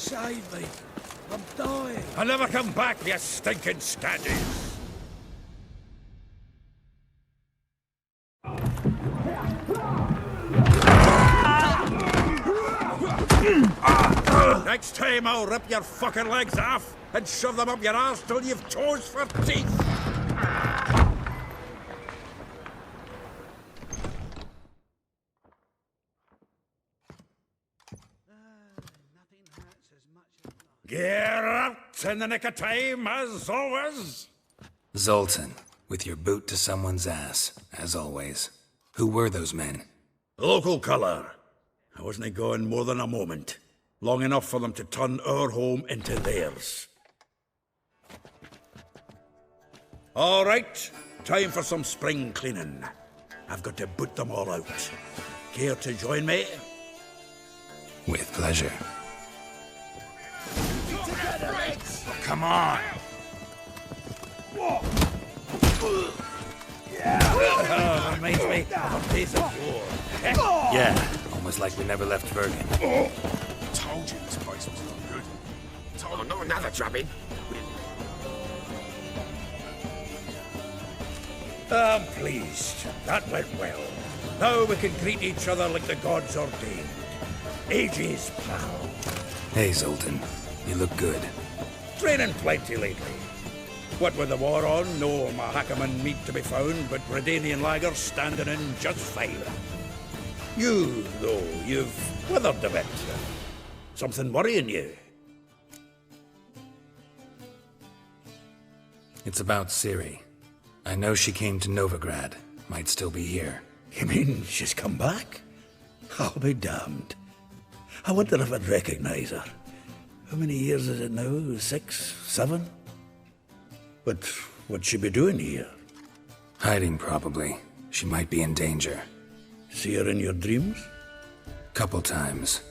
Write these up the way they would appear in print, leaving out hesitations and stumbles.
Save me. I'm dying. I'll never come back, you stinking scaddies! Next time I'll rip your fucking legs off and shove them up your arse till you've toes for teeth! Get out in the nick of time, as always! Zoltan, with your boot to someone's ass, as always. Who were those men? Local colour. I wasn't gone more than a moment. Long enough for them to turn our home into theirs. All right, time for some spring cleaning. I've got to boot them all out. Care to join me? With pleasure. Oh, come on! Reminds me of a piece of war. Yeah, almost like we never left Bergen. Told you this place was not good. Oh, not another drubbing. I'm pleased. That went well. Now we can greet each other like the gods ordained. Ages, pal. Hey, Zoltan. You look good. Training plenty lately. What with the war on, no Mahakaman meat to be found, but Redanian lagers standing in just fine. You, though, you've withered a bit. Something worrying you? It's about Ciri. I know she came to Novigrad. Might still be here. You mean she's come back? I'll be damned. I wonder if I'd recognize her. How many years is it now? 6, 7? But what'd she be doing here? Hiding, probably. She might be in danger. See her in your dreams? Couple times.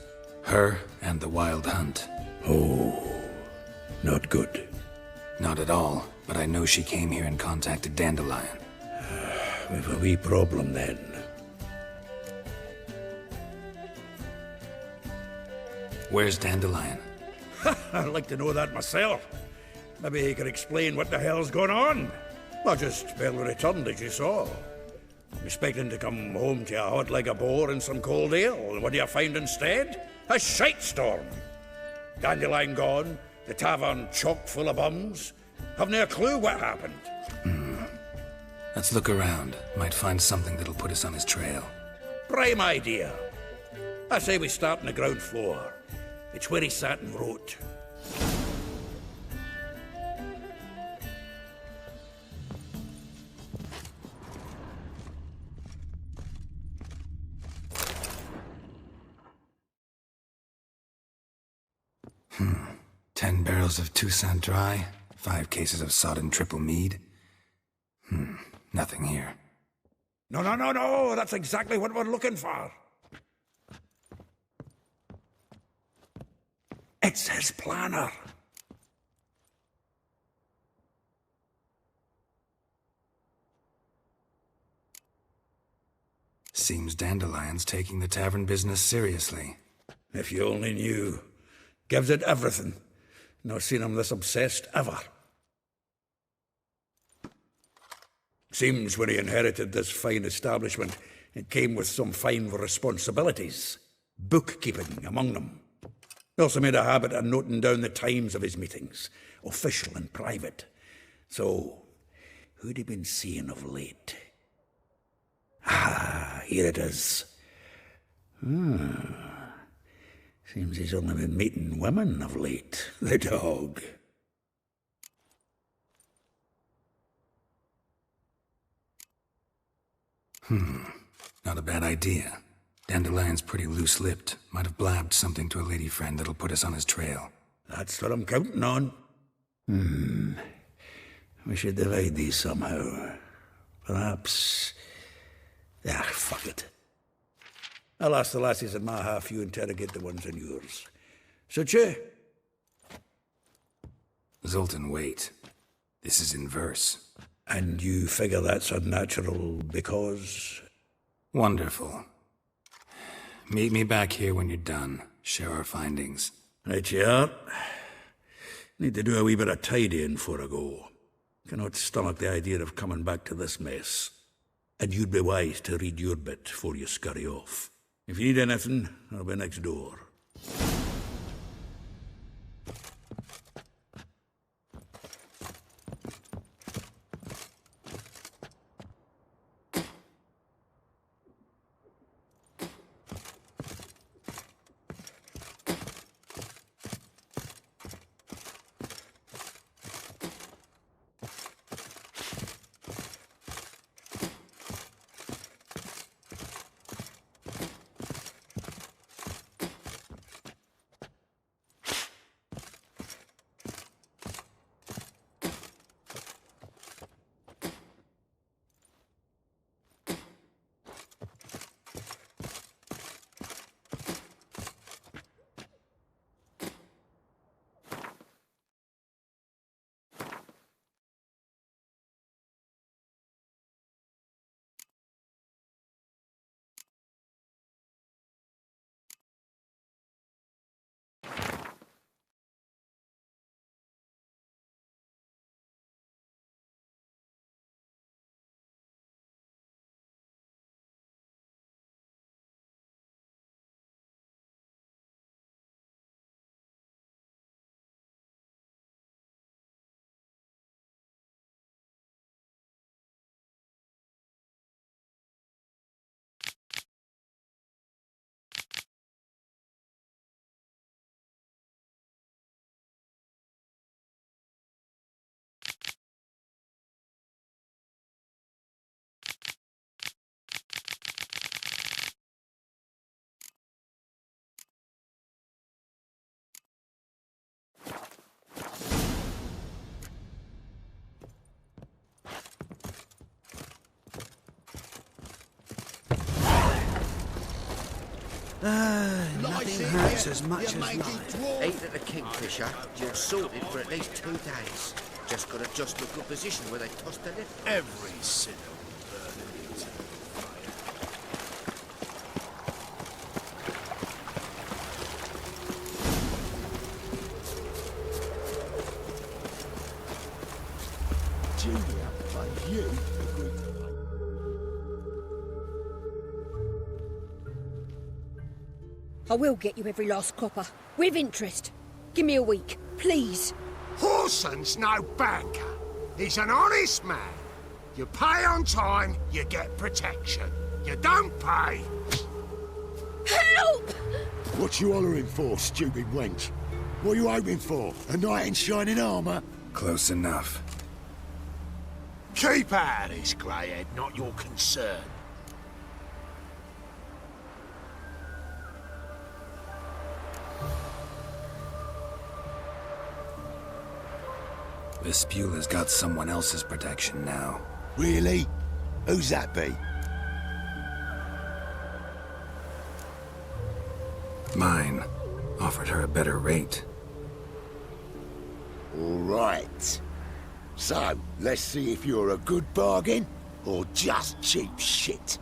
Her and the Wild Hunt. Oh, not good. Not at all, but I know she came here and contacted Dandelion. We've a wee problem then. Where's Dandelion? I'd like to know that myself. Maybe he could explain what the hell's going on. I just barely returned, as you saw. I'm expecting to come home to a hot like a boar and some cold ale, and what do you find instead? A shite storm. Dandelion gone, the tavern chock full of bums. Haven't a clue what happened. Let's look around. Might find something that'll put us on his trail. Prime idea. I say we start on the ground floor. It's where he sat and wrote. Hmm. 10 barrels of Toussaint Dry, 5 cases of sodden triple mead. Nothing here. No, that's exactly what we're looking for. It's his planner. Seems Dandelion's taking the tavern business seriously. If you only knew. Gives it everything. Not seen him this obsessed ever. Seems when he inherited this fine establishment, it came with some fine responsibilities. Bookkeeping among them. He also made a habit of noting down the times of his meetings, official and private. So, who'd he been seeing of late? Ah, here it is. Seems he's only been meeting women of late, the dog. Not a bad idea. Dandelion's pretty loose-lipped. Might have blabbed something to a lady friend that'll put us on his trail. That's what I'm counting on. We should divide these somehow. Perhaps... fuck it. I'll ask the lassies in my half, you interrogate the ones in yours. Suit you? Zoltan, wait. This is in verse. And you figure that's unnatural because... Wonderful. Meet me back here when you're done. Share our findings. Right you are. Need to do a wee bit of tidying before I go. Cannot stomach the idea of coming back to this mess. And you'd be wise to read your bit before you scurry off. If you need anything, I'll be next door. Nothing hurts as much as life. Ain't it a kingfisher? You're sorted for at least 2 days. Just got to adjust to a good position where they toss the lip. Every sinner will burn into fire. Julia plays you a good play. I will get you every last copper, with interest. Give me a week, please. Horson's no banker. He's an honest man. You pay on time, you get protection. You don't pay. Help! What you hollering for, stupid wench? What are you hoping for? A knight in shining armour? Close enough. Keep out of this, greyhead, not your concern. Vespula's got someone else's protection now. Really? Who's that be? Mine. Offered her a better rate. All right. So, let's see if you're a good bargain or just cheap shit.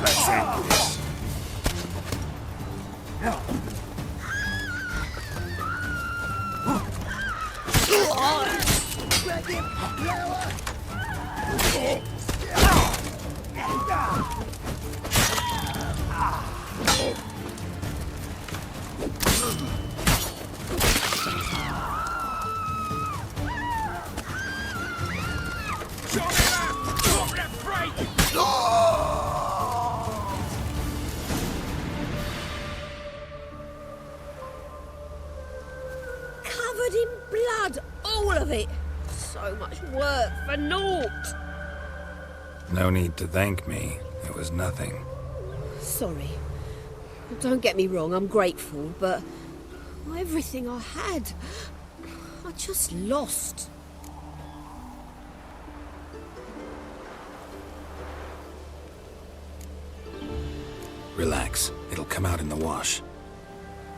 Let's end this. Covered in blood, all of it. So much work for naught. No need to thank me. It was nothing. Sorry. Don't get me wrong, I'm grateful, but everything I had, I just lost. Relax. It'll come out in the wash.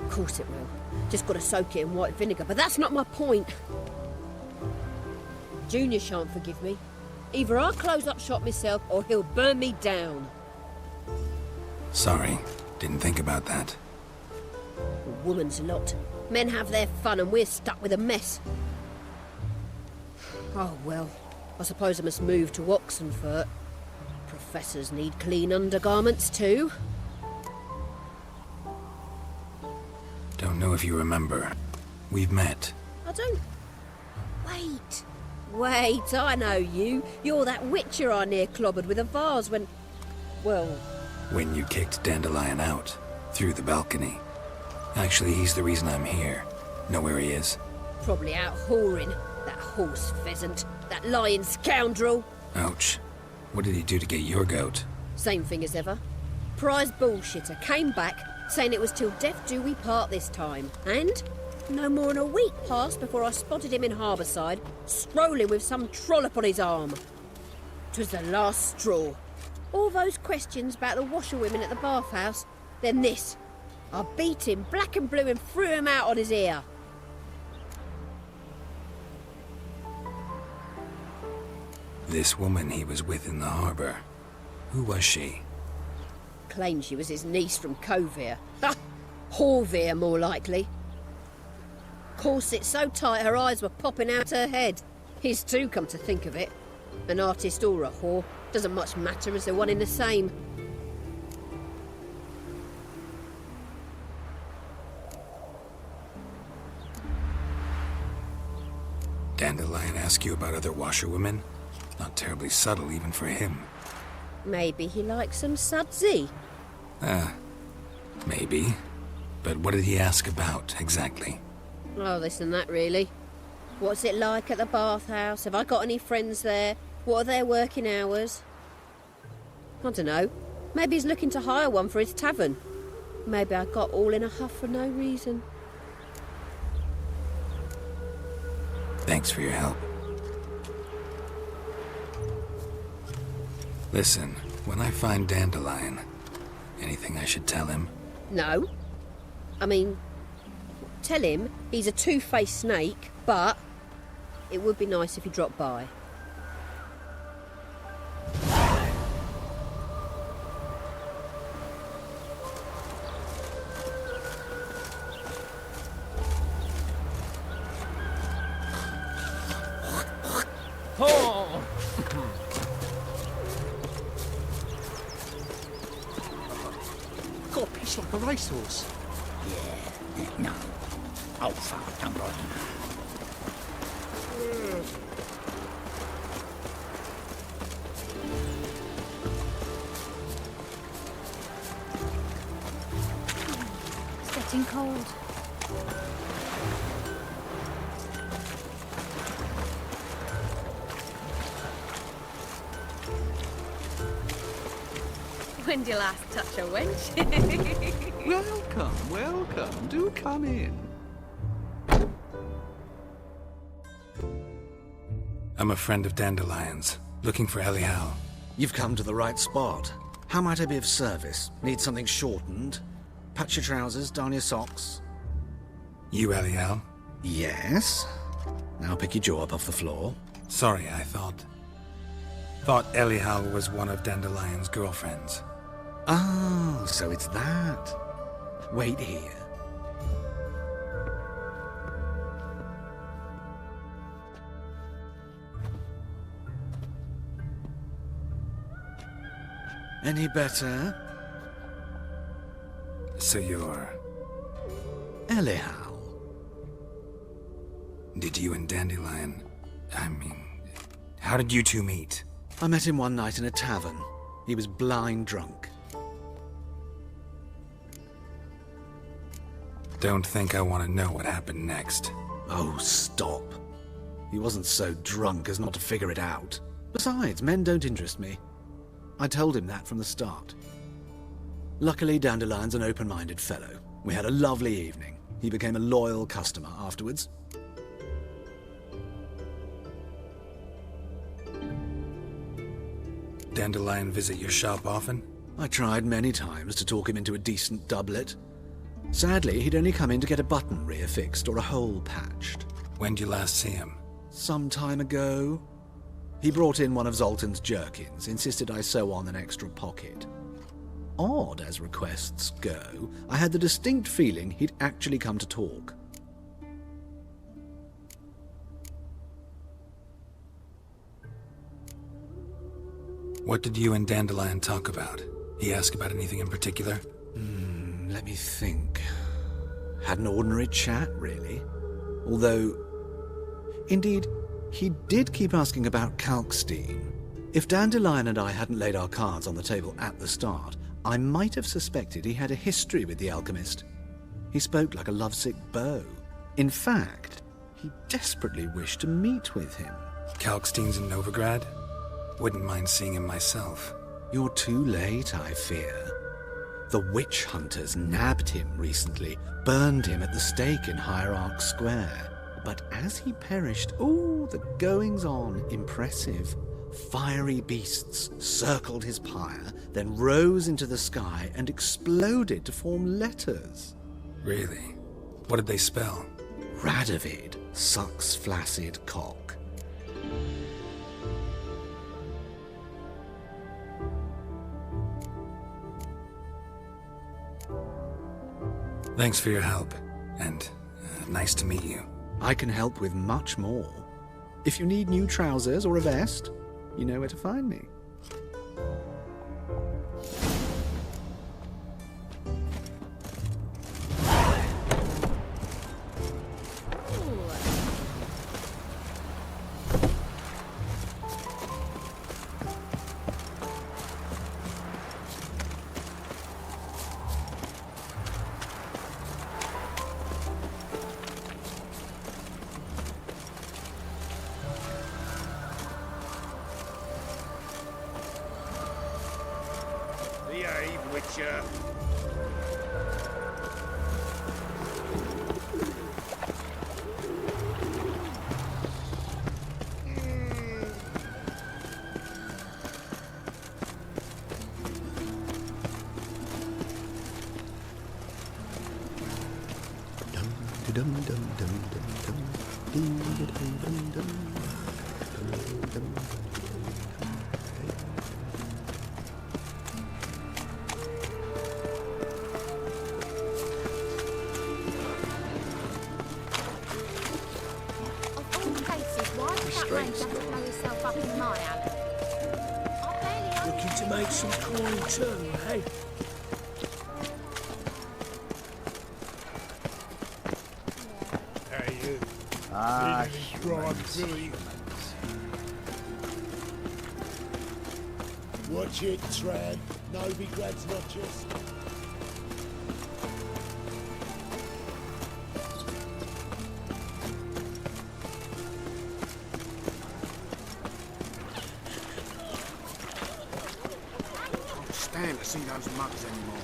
Of course it will. Just got to soak it in white vinegar, but that's not my point. Junior shan't forgive me. Either I'll close up shop myself or he'll burn me down. Sorry, didn't think about that. A woman's lot. Men have their fun and we're stuck with a mess. Oh well, I suppose I must move to Oxenfurt. Professors need clean undergarments too. Don't know if you remember. We've met. I don't... Wait, I know you. You're that witcher I near clobbered with a vase when... Well... When you kicked Dandelion out, through the balcony. Actually, he's the reason I'm here. Know where he is? Probably out whoring. That horse pheasant. That lying scoundrel. Ouch. What did he do to get your goat? Same thing as ever. Prize bullshitter came back, saying it was till death do we part this time. And no more than a week passed before I spotted him in Harbourside, strolling with some trollop on his arm. 'Twas the last straw. All those questions about the washerwomen at the bathhouse, then this. I beat him black and blue and threw him out on his ear. This woman he was with in the harbour. Who was she? Claimed she was his niece from Kovir. Ha! Horvir, more likely. Corset so tight her eyes were popping out her head. His too, come to think of it. An artist or a whore. Doesn't much matter as they're one in the same. Dandelion ask you about other washerwomen? Not terribly subtle even for him. Maybe he likes some sudsy. Maybe. But what did he ask about, exactly? Oh, this and that, really. What's it like at the bathhouse? Have I got any friends there? What are their working hours? I don't know. Maybe he's looking to hire one for his tavern. Maybe I got all in a huff for no reason. Thanks for your help. Listen, when I find Dandelion, anything I should tell him? No. I mean, tell him he's a two-faced snake, but it would be nice if he dropped by. Got a piece like a racehorse. Yeah, no. Oh, fuck, don't bother. It's getting cold. When did you last touch a wench? Welcome, welcome. Do come in. I'm a friend of Dandelion's, looking for Elial. You've come to the right spot. How might I be of service? Need something shortened? Patch your trousers, darn your socks. You Elial? Yes. Now pick your jaw up off the floor. Sorry, I thought Elial was one of Dandelion's girlfriends. Oh, so it's that. Wait here. Any better? So you're... Elial. Did you and Dandelion... how did you two meet? I met him one night in a tavern. He was blind drunk. Don't think I want to know what happened next. Oh, stop. He wasn't so drunk as not to figure it out. Besides, men don't interest me. I told him that from the start. Luckily, Dandelion's an open-minded fellow. We had a lovely evening. He became a loyal customer afterwards. Dandelion visit your shop often? I tried many times to talk him into a decent doublet. Sadly, he'd only come in to get a button reaffixed or a hole patched. When'd you last see him? Some time ago. He brought in one of Zoltan's jerkins, insisted I sew on an extra pocket. Odd as requests go, I had the distinct feeling he'd actually come to talk. What did you and Dandelion talk about? He asked about anything in particular? Let me think. Had an ordinary chat, really. Although, indeed, he did keep asking about Kalkstein. If Dandelion and I hadn't laid our cards on the table at the start, I might have suspected he had a history with the alchemist. He spoke like a lovesick beau. In fact, he desperately wished to meet with him. Kalkstein's in Novigrad? Wouldn't mind seeing him myself. You're too late, I fear. The witch hunters nabbed him recently, burned him at the stake in Hierarch Square. But as he perished, the goings-on impressive. Fiery beasts circled his pyre, then rose into the sky and exploded to form letters. Really? What did they spell? Radovid sucks flaccid cock. Thanks for your help, and nice to meet you. I can help with much more. If you need new trousers or a vest, you know where to find me. Behave, Witcher. Looking to make some coin too, hey? Hey, you. Ah, watch it, Tran. Novigrad's not just... Stand to see those mugs anymore.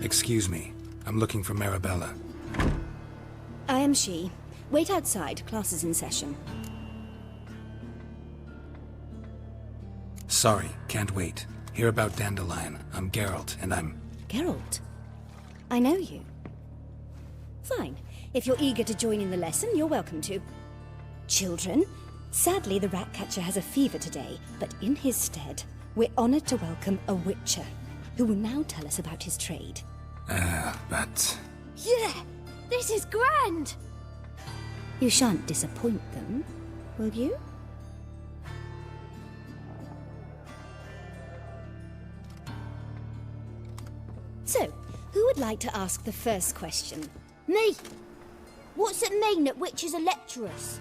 Excuse me. I'm looking for Marabella. I am she. Wait outside. Class is in session. Sorry, can't wait. Hear about Dandelion. I'm Geralt, and I'm... Geralt? I know you. Fine. If you're eager to join in the lesson, you're welcome to. Children, sadly the Ratcatcher has a fever today, but in his stead, we're honored to welcome a Witcher, who will now tell us about his trade. But... Yeah! This is grand! You shan't disappoint them, will you? So, who would like to ask the first question? Me! What's it mean that witches are lecturers?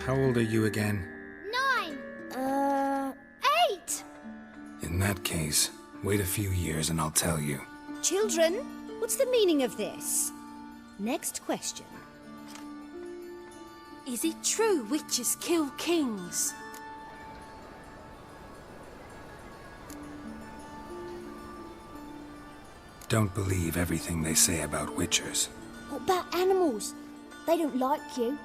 How old are you again? 9! 8! In that case, wait a few years and I'll tell you. Children, What's the meaning of this? Next question. Is it true witches kill kings? Don't believe everything they say about witchers. What about animals? They don't like you.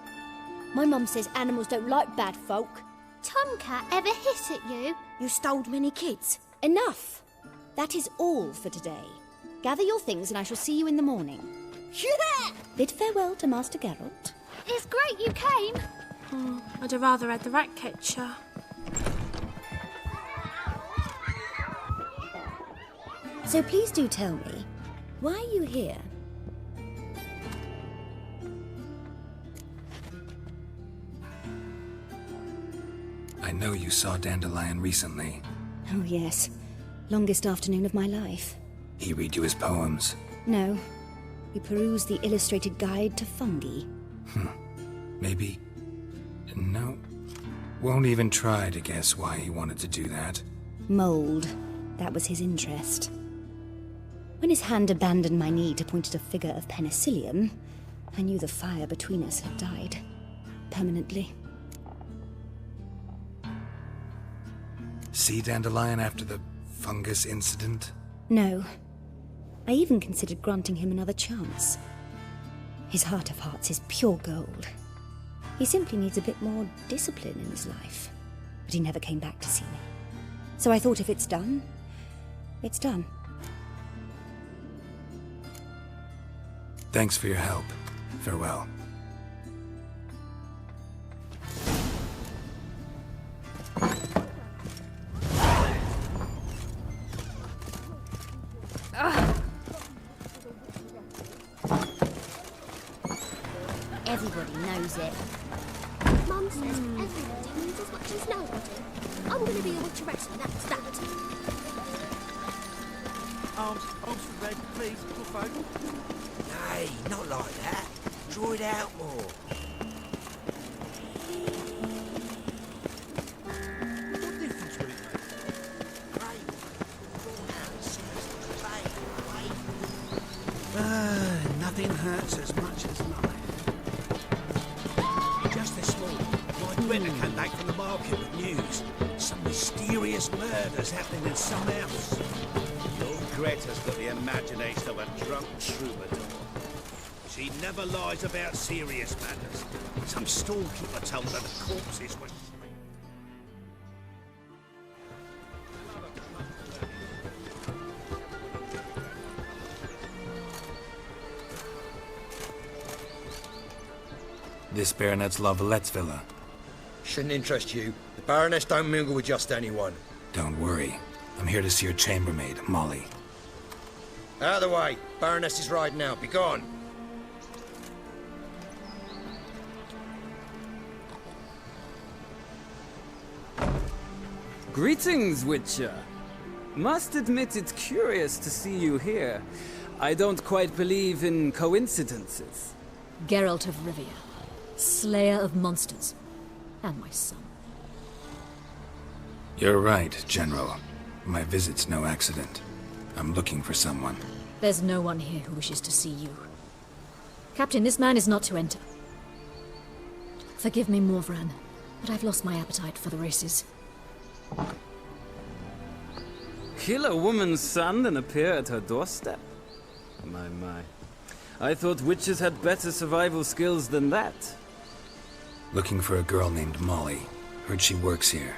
My mum says animals don't like bad folk. Tomcat ever hiss at you? You stole many kids. Enough. That is all for today. Gather your things and I shall see you in the morning. Yeah! Bid farewell to Master Geralt. It's great you came. I'd have rather had the rat catcher. So please do tell me, why are you here? I know you saw Dandelion recently. Oh yes, longest afternoon of my life. He read you his poems? No, he perused the illustrated guide to fungi. Maybe... No. Won't even try to guess why he wanted to do that. Mold. That was his interest. When his hand abandoned my knee to point at a figure of penicillium, I knew the fire between us had died. Permanently. See Dandelion after the fungus incident? No. I even considered granting him another chance. His heart of hearts is pure gold. He simply needs a bit more discipline in his life. But he never came back to see me. So I thought if it's done, it's done. Thanks for your help. Farewell. Everybody knows it. Mum says everybody means as much as nobody. I'm going to be a witch wrestler, that's that. Arms for red, please, Buffo. Hey, not like that. Draw it out more. What difference would it make? Nothing hurts as much as life. Just this morning, my Greta came back from the market with news. Some mysterious murders happening in some house. Your Greta's got the imagination of a drunk troubadour. She never lies about serious matters. Some storekeeper told her the corpses were... This Baronet's La Vallette's villa. Shouldn't interest you. The Baroness don't mingle with just anyone. Don't worry. I'm here to see your chambermaid, Molly. Out of the way. Baroness is riding out. Be gone. Greetings, Witcher. Must admit it's curious to see you here. I don't quite believe in coincidences. Geralt of Rivia, slayer of monsters, and my son. You're right, General. My visit's no accident. I'm looking for someone. There's no one here who wishes to see you. Captain, this man is not to enter. Forgive me, Morvran, but I've lost my appetite for the races. Kill a woman's son and appear at her doorstep? My. I thought witches had better survival skills than that. Looking for a girl named Molly. Heard she works here.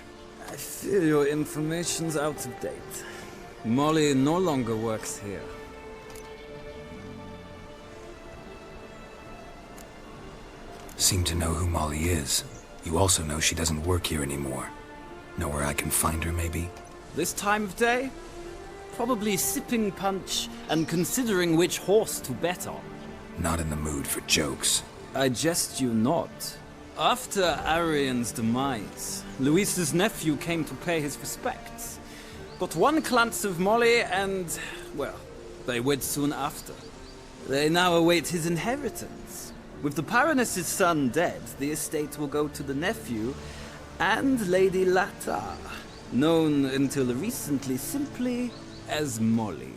I fear your information's out of date. Molly no longer works here. Seem to know who Molly is. You also know she doesn't work here anymore. Know where I can find her, maybe? This time of day? Probably sipping punch and considering which horse to bet on. Not in the mood for jokes. I jest you not. After Arian's demise, Luis's nephew came to pay his respects. Got one glance of Molly and, well, they wed soon after. They now await his inheritance. With the Baroness's son dead, the estate will go to the nephew and Lady Latta, known until recently simply as Molly.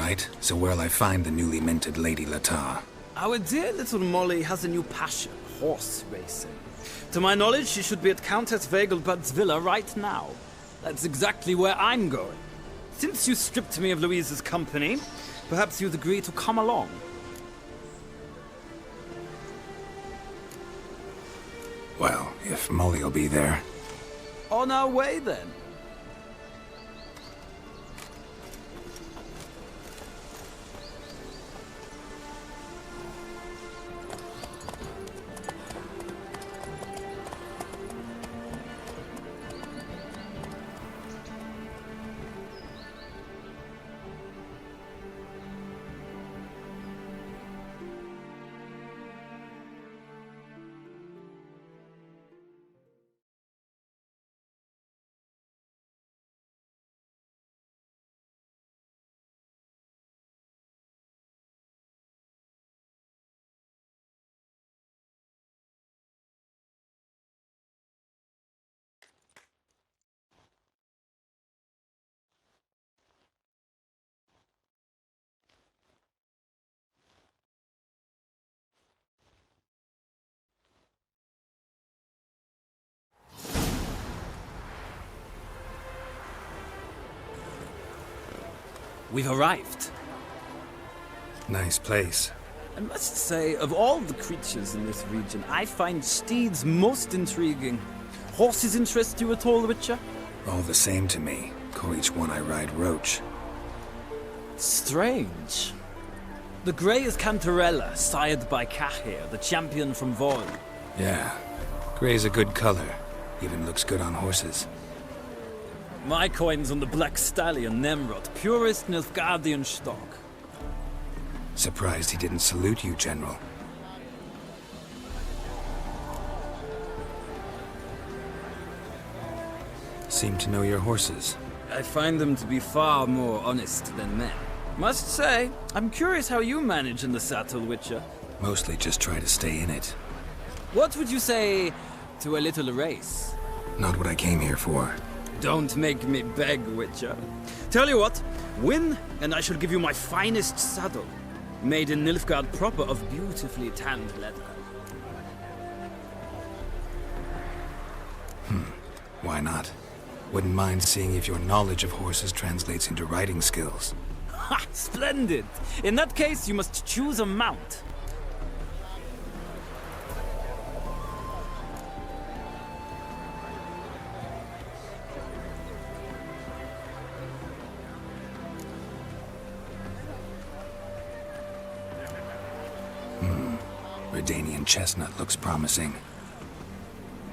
right, so where'll I find the newly minted Lady Latar? Our dear little Molly has a new passion, horse racing. To my knowledge, she should be at Countess Vegelbud's villa right now. That's exactly where I'm going. Since you stripped me of Louise's company, perhaps you'd agree to come along. Well, if Molly'll be there. On our way, then. We've arrived. Nice place. I must say, of all the creatures in this region, I find steeds most intriguing. Horses interest you at all, Witcher? All the same to me. Call each one I ride Roach. Strange. The grey is Cantarella, sired by Cahir, the champion from Vol. Yeah. Gray's a good color. Even looks good on horses. My coin's on the Black Stallion, Nemrod, purest Nilfgaardian stock. Surprised he didn't salute you, General. Seem to know your horses. I find them to be far more honest than men. Must say, I'm curious how you manage in the saddle, Witcher. Mostly just try to stay in it. What would you say to a little race? Not what I came here for. Don't make me beg, Witcher. Tell you what, win, and I shall give you my finest saddle. Made in Nilfgaard proper of beautifully tanned leather. Why not? Wouldn't mind seeing if your knowledge of horses translates into riding skills. Ha! Splendid! In that case, you must choose a mount. Redanian chestnut looks promising.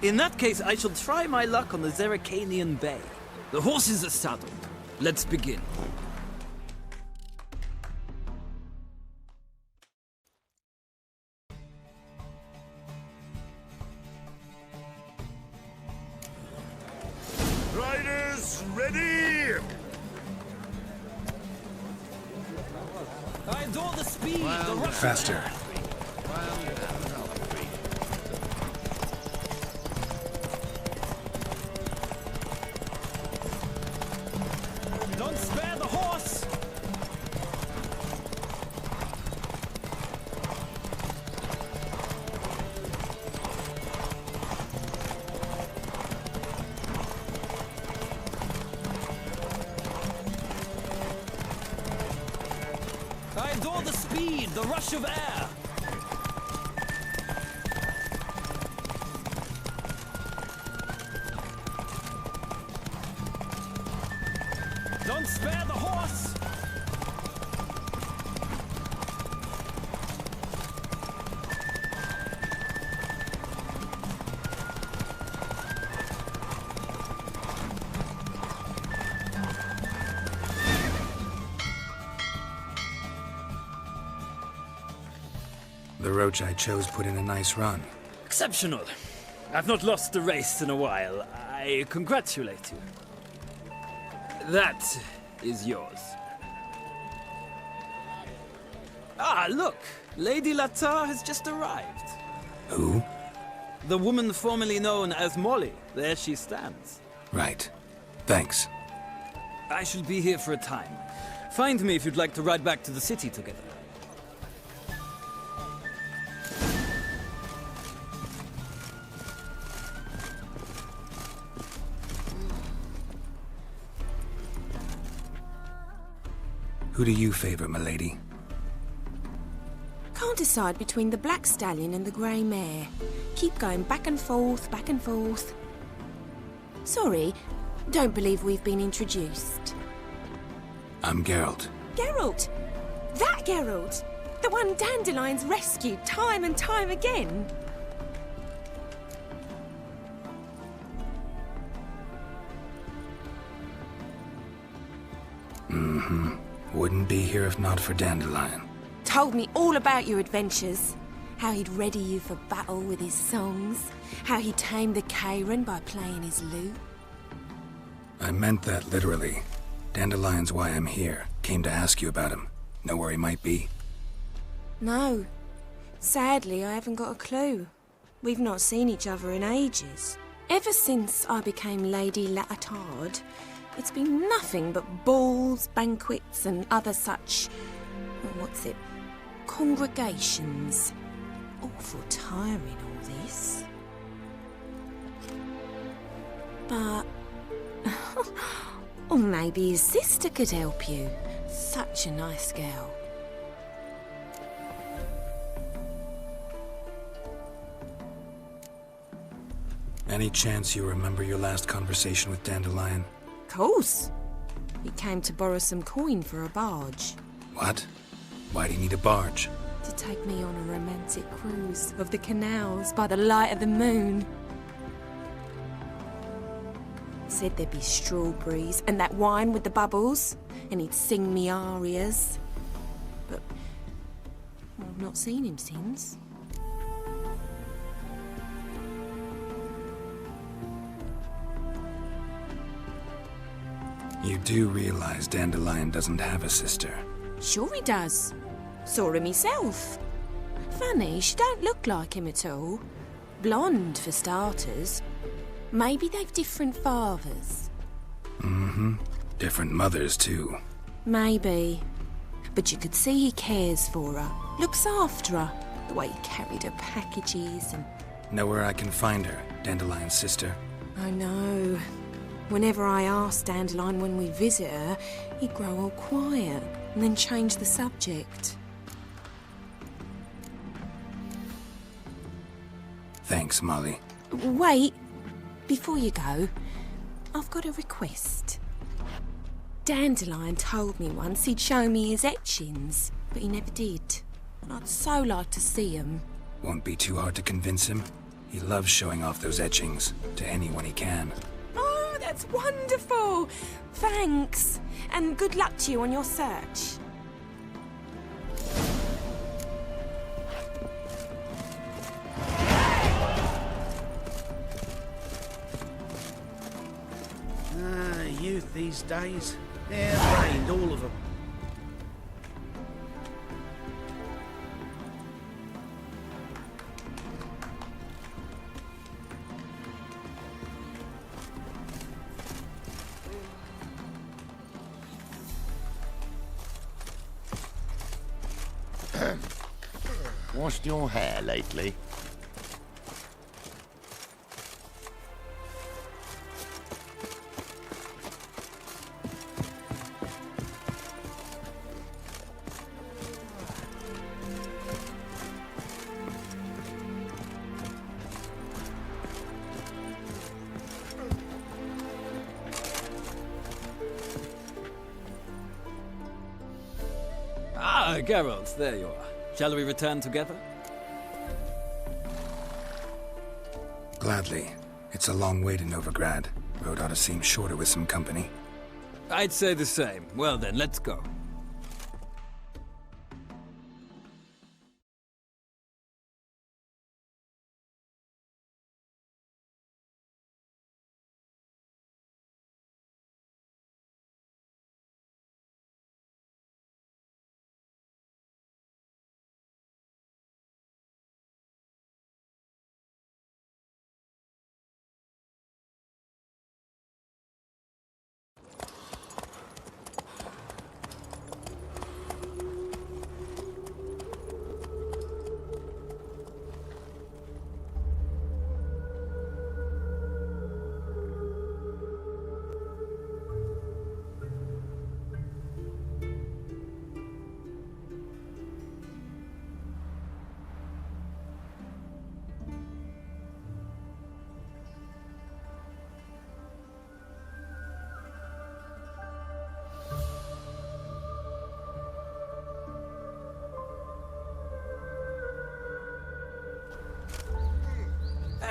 In that case, I shall try my luck on the Zerrikanian Bay. The horses are saddled. Let's begin. Riders, ready! I adore the speed, the rush. Faster. Don't spare the horse! I adore the speed, the rush of air. Don't spare the horse! The roach I chose put in a nice run. Exceptional. I've not lost a race in a while. I congratulate you. That is yours. Ah, look! Lady Latar has just arrived. Who? The woman formerly known as Molly. There she stands. Right. Thanks. I shall be here for a time. Find me if you'd like to ride back to the city together. Who do you favor, milady? Can't decide between the black stallion and the grey mare. Keep going back and forth, back and forth. Sorry, don't believe we've been introduced. I'm Geralt. Geralt! That Geralt! The one Dandelion's rescued time and time again! Mm-hmm. Wouldn't be here if not for Dandelion. Told me all about your adventures. How he'd ready you for battle with his songs. How he tamed the Karen by playing his lute. I meant that literally. Dandelion's why I'm here. Came to ask you about him. Know where he might be? No. Sadly, I haven't got a clue. We've not seen each other in ages. Ever since I became Lady Latard, it's been nothing but balls, banquets, and other such... congregations. Awful tiring, all this. But... or maybe his sister could help you. Such a nice girl. Any chance you remember your last conversation with Dandelion? Course. He came to borrow some coin for a barge. What? Why do you need a barge? To take me on a romantic cruise of the canals by the light of the moon. Said there'd be strawberries and that wine with the bubbles, and he'd sing me arias. But I've not seen him since. You do realize Dandelion doesn't have a sister? Sure he does. Saw him myself. Funny, she don't look like him at all. Blonde, for starters. Maybe they've different fathers. Mm-hmm. Different mothers, too. Maybe. But you could see he cares for her. Looks after her. The way he carried her packages and... Know where I can find her, Dandelion's sister? I know. Whenever I ask Dandelion when we visit her, he'd grow all quiet and then change the subject. Thanks, Molly. Wait. Before you go, I've got a request. Dandelion told me once he'd show me his etchings, but he never did. And I'd so like to see them. Won't be too hard to convince him. He loves showing off those etchings to anyone he can. Oh, that's wonderful! Thanks. And good luck to you on your search. Youth these days. Hair-brained, all of them. Washed your hair lately? Ah, Geralt, there you are. Shall we return together? Gladly. It's a long way to Novigrad. Road ought to seem shorter with some company. I'd say the same. Well then, let's go.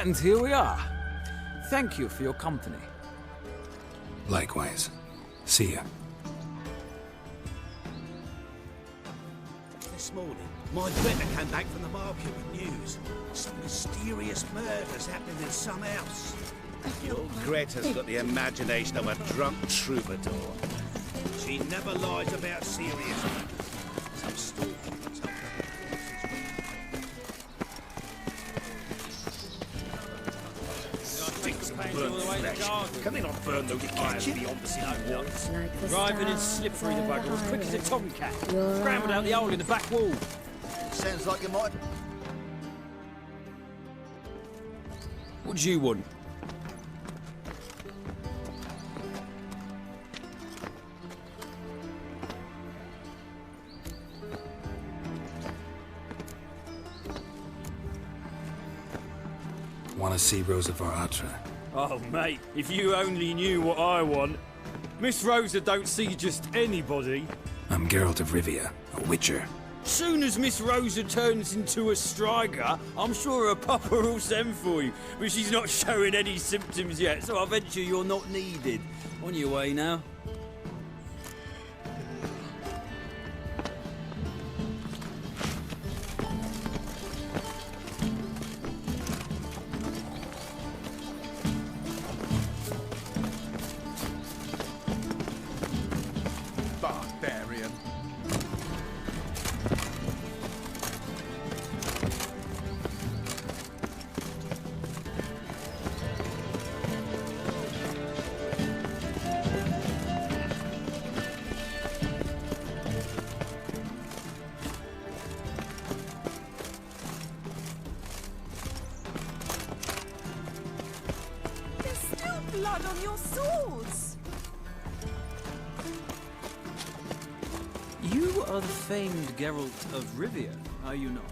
And here we are. Thank you for your company. Likewise. See ya. This morning, my better came back from the market with news. Some mysterious murders happening in some house. The old Greta's got the imagination of a drunk troubadour. She never lies about serious matters. Some stalking, some... Sticks of burnt flesh. Can they not burn those fires beyond the city walls? Driving in slippery, the bugger, as quick as a tomcat. Scrambled out the hole in the back wall. Sounds like you might... What do you want? Want to see Rosa Varatra? Oh, mate, if you only knew what I want. Miss Rosa don't see just anybody. I'm Geralt of Rivia, a witcher. Soon as Miss Rosa turns into a striker, I'm sure her papa will send for you. But she's not showing any symptoms yet, so I venture you're not needed. On your way now. Barbarian. There's still blood on your swords. You are the famed Geralt of Rivia, are you not?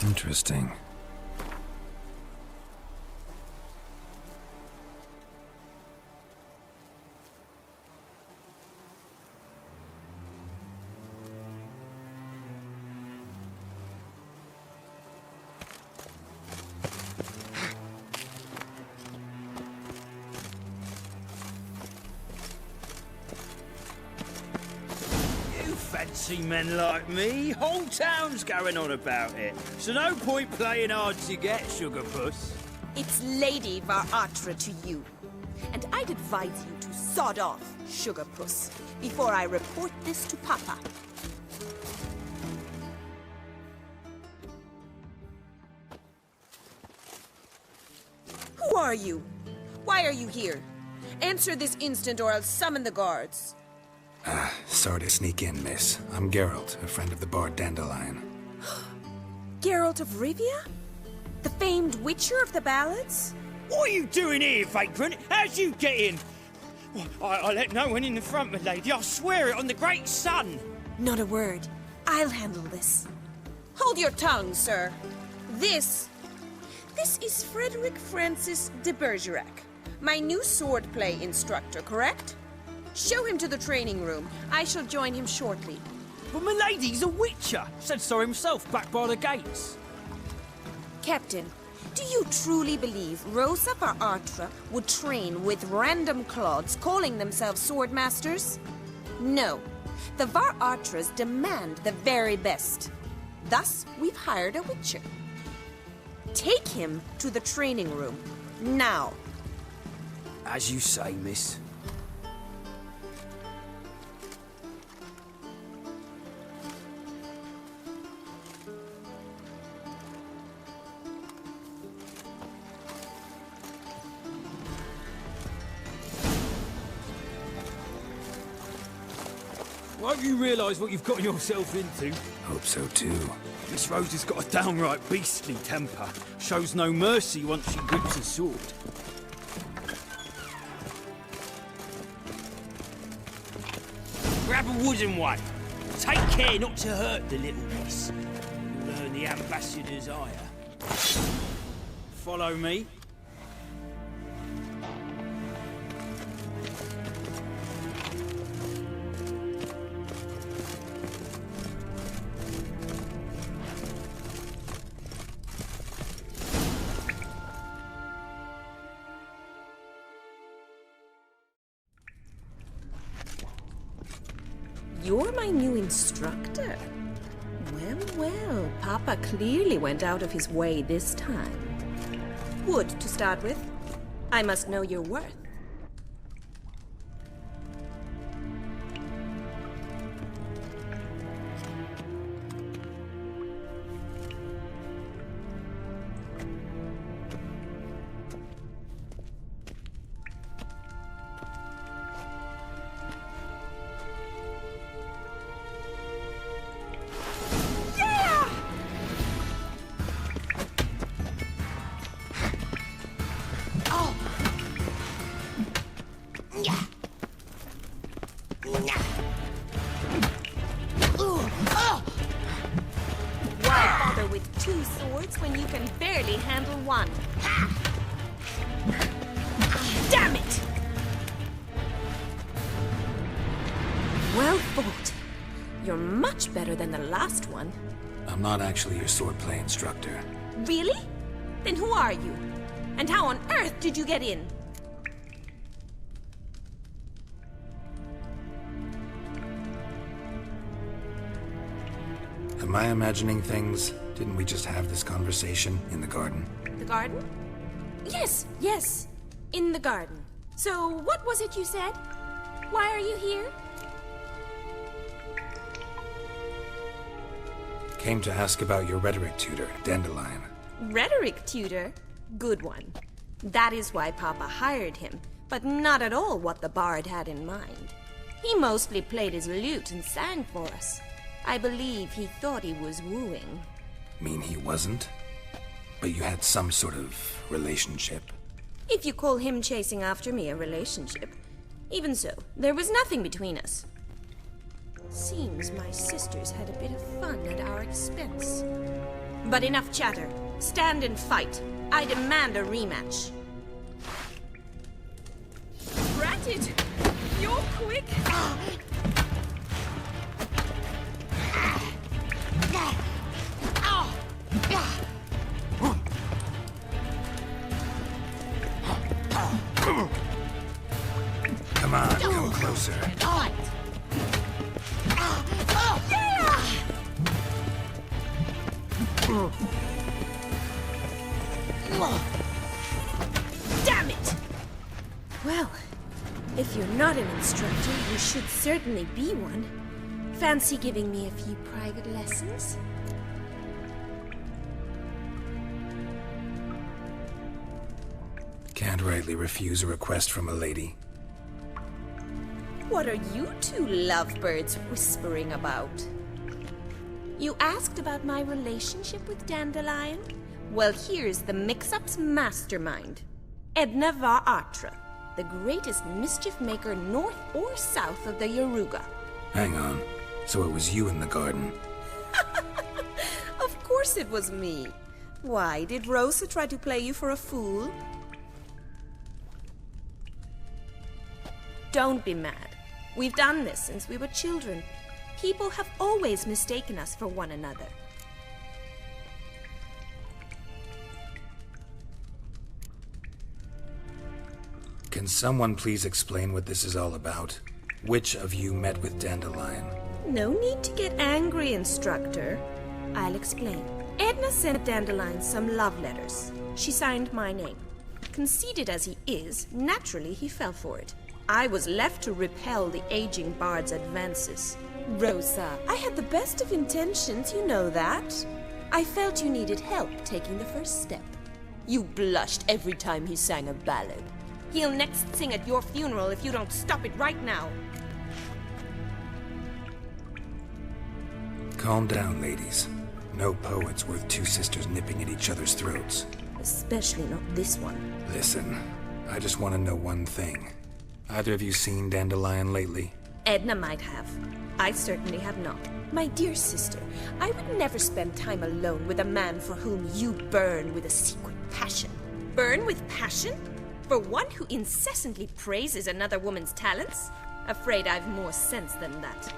Interesting. Fancy men like me, whole town's going on about it. So no point playing hard to get, sugar puss. It's Lady Varatra to you. And I'd advise you to sod off, sugar puss, before I report this to Papa. Who are you? Why are you here? Answer this instant or I'll summon the guards. Sorry to sneak in, miss. I'm Geralt, a friend of the bard Dandelion. Geralt of Rivia? The famed witcher of the ballads? What are you doing here, vagrant? How'd you get in? I let no one in the front, my lady. I swear it on the great sun. Not a word. I'll handle this. Hold your tongue, sir. This is Frederick Francis de Bergerac, my new swordplay instructor, correct? Show him to the training room. I shall join him shortly. But my lady's a witcher. Said so himself back by the gates. Captain, do you truly believe Rosa Varatra would train with random clods calling themselves swordmasters? No. The Varatras demand the very best. Thus, we've hired a witcher. Take him to the training room. Now. As you say, miss. Won't you realise what you've got yourself into? Hope so too. Miss Rose has got a downright beastly temper. Shows no mercy once she grips a sword. Grab a wooden one. Take care not to hurt the little miss. You'll earn the ambassador's ire. Follow me. You're my new instructor? Well, well, Papa clearly went out of his way this time. Wood, to start with. I must know your worth. When you can barely handle one. Damn it! Well fought. You're much better than the last one. I'm not actually your swordplay instructor. Really? Then who are you? And how on earth did you get in? Am I imagining things? Didn't we just have this conversation in the garden? The garden? Yes, yes. In the garden. So, what was it you said? Why are you here? Came to ask about your rhetoric tutor, Dandelion. Rhetoric tutor? Good one. That is why Papa hired him, but not at all what the bard had in mind. He mostly played his lute and sang for us. I believe he thought he was wooing. Mean he wasn't? But you had some sort of relationship? If you call him chasing after me a relationship. Even so, there was nothing between us. Seems my sisters had a bit of fun at our expense. But enough chatter. Stand and fight. I demand a rematch. Ratted! You're quick! Come on, come closer. Damn it! Well, if you're not an instructor, you should certainly be one. Fancy giving me a few private lessons? Can't rightly refuse a request from a lady. What are you two lovebirds whispering about? You asked about my relationship with Dandelion? Well, here's the mix-up's mastermind. Edna var Atra, the greatest mischief maker north or south of the Yaruga. Hang on. So it was you in the garden? Of course it was me. Why, did Rosa try to play you for a fool? Don't be mad. We've done this since we were children. People have always mistaken us for one another. Can someone please explain what this is all about? Which of you met with Dandelion? No need to get angry, instructor. I'll explain. Edna sent Dandelion some love letters. She signed my name. Conceited as he is, naturally he fell for it. I was left to repel the aging bard's advances. Rosa, I had the best of intentions, you know that. I felt you needed help taking the first step. You blushed every time he sang a ballad. He'll next sing at your funeral if you don't stop it right now. Calm down, ladies. No poet's worth two sisters nipping at each other's throats. Especially not this one. Listen, I just want to know one thing. Either of you seen Dandelion lately? Edna might have. I certainly have not. My dear sister, I would never spend time alone with a man for whom you burn with a secret passion. Burn with passion? For one who incessantly praises another woman's talents? Afraid I've more sense than that.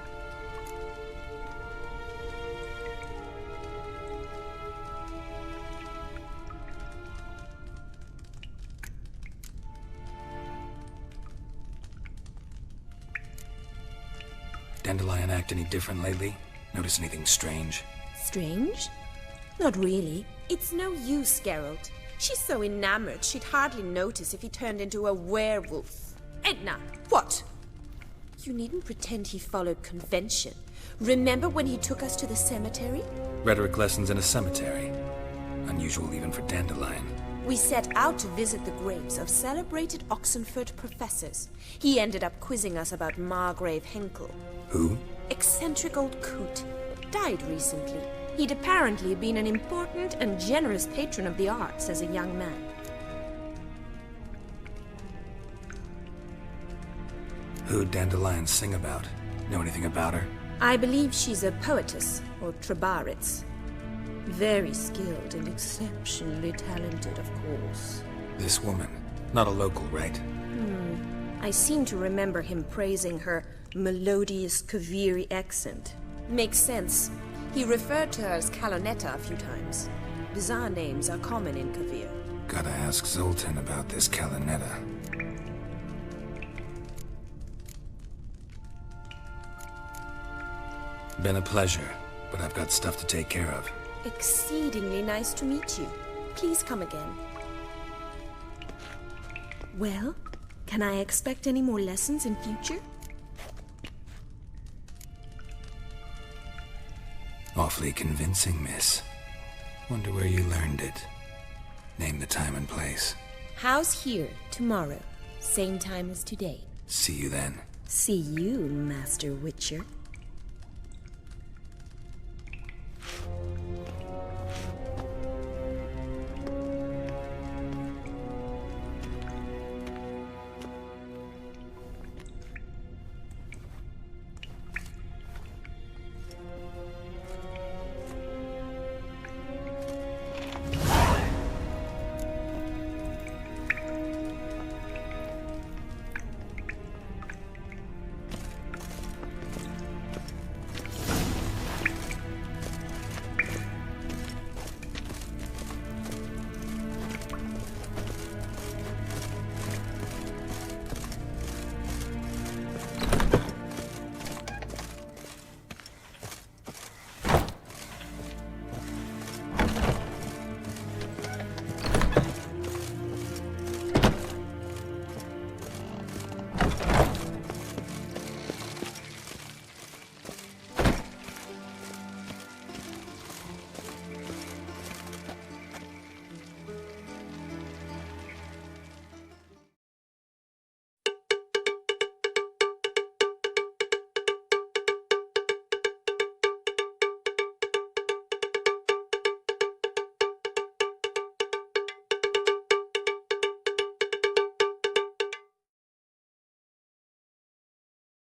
Dandelion act any different lately? Notice anything strange? Strange? Not really. It's no use, Geralt. She's so enamored she'd hardly notice if he turned into a werewolf. Edna, what? You needn't pretend he followed convention. Remember when he took us to the cemetery? Rhetoric lessons in a cemetery. Unusual even for Dandelion. We set out to visit the graves of celebrated Oxenford professors. He ended up quizzing us about Margrave Henkel. Who? Eccentric old coot. Died recently. He'd apparently been an important and generous patron of the arts as a young man. Who'd Dandelion sing about? Know anything about her? I believe she's a poetess, or trabaritz. Very skilled and exceptionally talented, of course. This woman. Not a local, right? I seem to remember him praising her melodious Kaviri accent. Makes sense. He referred to her as Calonetta a few times. Bizarre names are common in Kavir. Gotta ask Zoltan about this Calonetta. Been a pleasure, but I've got stuff to take care of. Exceedingly nice to meet you. Please come again. Well, can I expect any more lessons in future? Awfully convincing, miss. Wonder where you learned it. Name the time and place. House here, tomorrow. Same time as today. See you then. See you, Master Witcher.